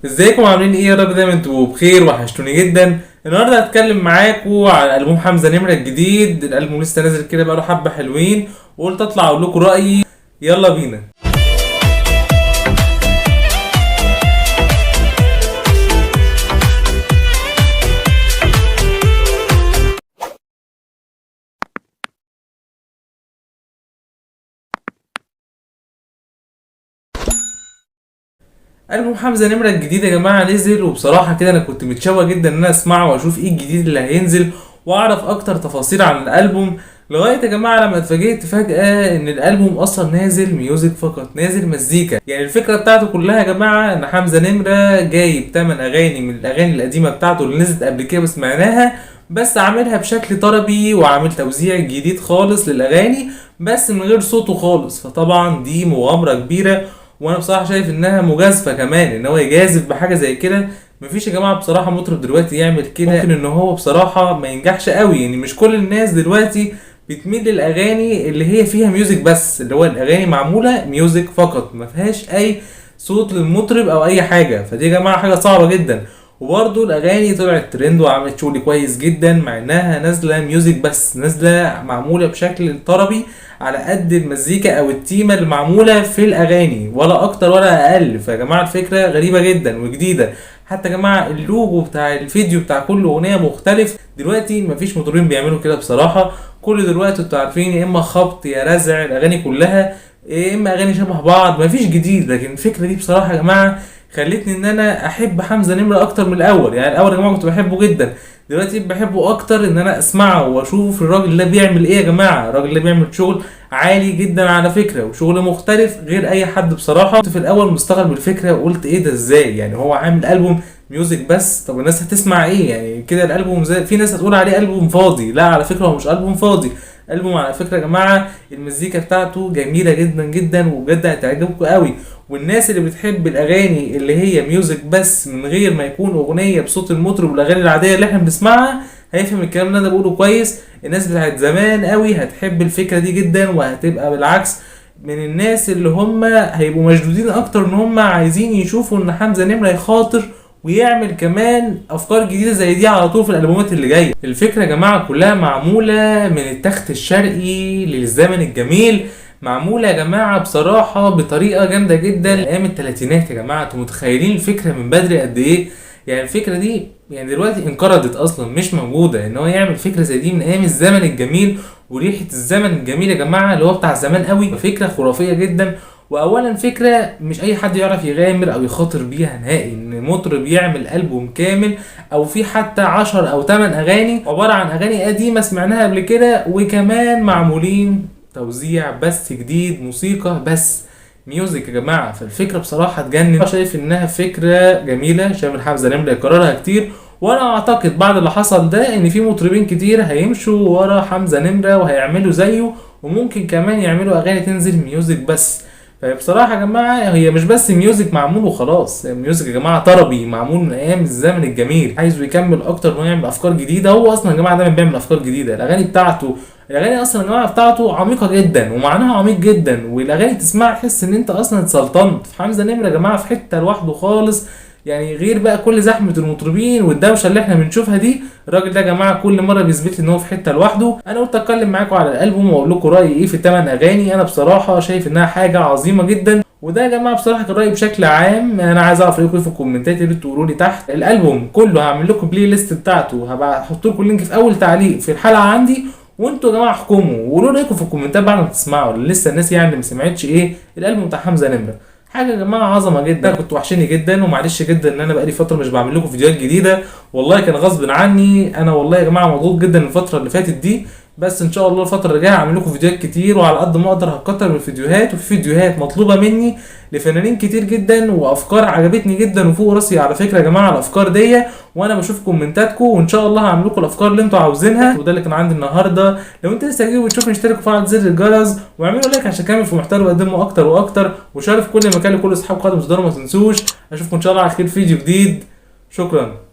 ازيكم عاملين ايه؟ يا رب دايما انتوا بخير، وحشتوني جدا. النهارده هتكلم معاكم على البوم حمزة نمرة الجديد. الالبوم لسه نازل كده بقاله حبه حلوين، وقلت اطلع اقول لكم رايي. يلا بينا. ألبوم حمزة نمرة الجديد يا جماعة نزل، وبصراحة كده أنا كنت متشوق جدا إن أنا أسمعه وأشوف إيه الجديد اللي هينزل وأعرف أكتر تفاصيل عن الألبوم. لغاية يا جماعة لما اتفاجئت فجأة إن الألبوم أصلا نازل ميوزك فقط، نازل مزيكا. يعني الفكرة بتاعته كلها يا جماعة إن حمزة نمرة جايب 8 أغاني من الأغاني القديمة بتاعته اللي نزلت قبل كده وسمعناها، بس عاملها بشكل طربي وعامل توزيع جديد خالص للأغاني بس من غير صوته خالص. فطبعا دي مغامرة كبيرة، وانا بصراحه شايف انها مجازفه كمان ان هو يجازف بحاجه زي كده. مفيش يا جماعه بصراحه مطرب دلوقتي يعمل كده. ممكن ان هو بصراحه ما ينجحش قوي، يعني مش كل الناس دلوقتي بتميل للاغاني اللي هي فيها ميوزك بس، اللي هو الاغاني معموله ميوزك فقط ما فيهاش اي صوت للمطرب او اي حاجه. فدي يا جماعه حاجه صعبه جدا. وبرضه الاغاني طلعت ترند وعملت شغل كويس جدا، مع انها نازله ميوزك بس، نازله معموله بشكل طربي على قد المزيكا او التيمه اللي معموله في الاغاني، ولا اكتر ولا اقل. فيا جماعه الفكره غريبه جدا وجديده. حتى يا جماعه اللوجو بتاع الفيديو بتاع كل اغنيه مختلف. دلوقتي مفيش مطربين بيعملوا كده بصراحه. كل دلوقتي انتوا عارفين يا اما خبط يا رزع الاغاني كلها، يا اما اغاني شبه بعض، مفيش جديد. لكن الفكره دي بصراحه يا جماعه خلتني ان انا احب حمزة نمرة اكتر من الاول. يعني الاول يا جماعه كنت بحبه جدا، دلوقتي بحبه اكتر ان انا اسمعه واشوف الراجل ده بيعمل ايه. يا جماعه الراجل ده بيعمل شغل عالي جدا على فكره، وشغل مختلف غير اي حد بصراحه. كنت في الاول مستغرب الفكره وقلت ايه ده ازاي؟ يعني هو عامل البوم ميوزك بس، طب الناس هتسمع ايه يعني كده؟ الالبوم زي في ناس هتقول عليه البوم فاضي، لا على فكره هو مش البوم فاضي. البوم على فكره يا جماعه المزيكا بتاعته جميله جدا جدا، وبجد هتعجبكم قوي. والناس اللي بتحب الاغاني اللي هي ميوزك بس من غير ما يكون اغنيه بصوت المطرب والاغاني العاديه اللي احنا بنسمعها هيفهم الكلام اللي انا بقوله كويس. الناس بتاعت زمان قوي هتحب الفكره دي جدا، وهتبقى بالعكس من الناس اللي هم هيبقوا مشدودين اكتر ان هم عايزين يشوفوا ان حمزة نمرة يخاطر ويعمل كمان افكار جديده زي دي على طول في الالبومات اللي جايه. الفكره يا جماعه كلها معموله من التخت الشرقي للزمن الجميل، معموله يا جماعه بصراحه بطريقه جامده جدا. ايام الثلاثينات يا جماعه، انتوا متخيلين الفكره من بدري قد ايه؟ يعني الفكره دي يعني دلوقتي انقرضت اصلا، مش موجوده. ان هو يعمل فكره زي دي من ايام الزمن الجميل وريحه الزمن الجميل يا جماعه اللي هو بتاع زمان قوي، فكره خرافيه جدا. واولا فكره مش اي حد يعرف يغامر او يخاطر بيها نهائي، ان مطرب يعمل البوم كامل او في حتى 10 او 8 اغاني عباره عن اغاني قديمه سمعناها قبل كده، وكمان معمولين توزيع بس جديد، موسيقى بس ميوزك يا جماعه. فالفكره بصراحه تجنن. شايف انها فكره جميله، شايف حمزة نمرة يكررها كتير. وانا اعتقد بعد اللي حصل ده ان في مطربين كتير هيمشوا ورا حمزة نمرة وهيعملوا زيه، وممكن كمان يعملوا اغاني تنزل ميوزك بس. فبصراحة يا جماعة هي مش بس ميوزك معمول وخلاص، ميوزك يا جماعة طربي معمول من ايام الزمن الجميل. عايزه يكمل اكتر انه يعمل افكار جديدة. هو اصلا يا جماعة دايما بيعمل افكار جديدة. الاغاني بتاعته، الاغاني اصلا يا جماعة بتاعته عميقة جدا ومعناها عميق جدا، والاغاني تسمعها تحس ان انت اصلا اتسلطنت. في حمزة نمرة يا جماعة في حتة لوحده خالص، يعني غير بقى كل زحمه المطربين والدوشه اللي احنا بنشوفها دي. الراجل ده يا جماعه كل مره بيثبت لي ان هو في حته لوحده. انا قلت اتكلم معاكم على الالبوم واقول لكم رايي ايه في الثمان اغاني. انا بصراحه شايف انها حاجه عظيمه جدا، وده يا جماعه بصراحه كان رايي بشكل عام. انا عايز اعرف رايكم في الكومنتات اللي تقولوا لي تحت. الالبوم كله هعمل لكم بلاي ليست بتاعته، هبقى احط لكم اللينك في اول تعليق في الحلقه عندي، وانتوا يا جماعه احكموا وقولوا رايكم في الكومنتات بعد ما تسمعوا. لسه الناس يعني ما سمعتش ايه الالبوم بتاع حمزة نمرة. حاجه يا جماعه عظمه جدا. كنت وحشني جدا، ومعلش جدا ان انا بقالي فتره مش بعمل لكم فيديوهات جديده. والله كان غصب عني. انا والله يا جماعه مضغوط جدا الفتره اللي فاتت دي، بس ان شاء الله الفتره اللي جايه هعمل لكم فيديوهات كتير، وعلى قد ما اقدر هكتر من الفيديوهات. وفي فيديوهات مطلوبه مني لفنانين كتير جدا، وافكار عجبتني جدا وفوق راسي على فكره يا جماعه الافكار دي. وانا بشوف كومنتاتكم، وان شاء الله هعمل لكم الافكار اللي انتوا عاوزينها. وده اللي كان عندي النهارده. لو انت لسه جديد وتشوفني اشتركوا وفعل زر الجرس واعملوا لايك عشان اكمل في محتوى بقدمه اكتر واكتر، وشارك في كل مكان لكل اصحاب قادم. ما تنسوش. اشوفكم ان شاء الله على خير في فيديو جديد. شكرا.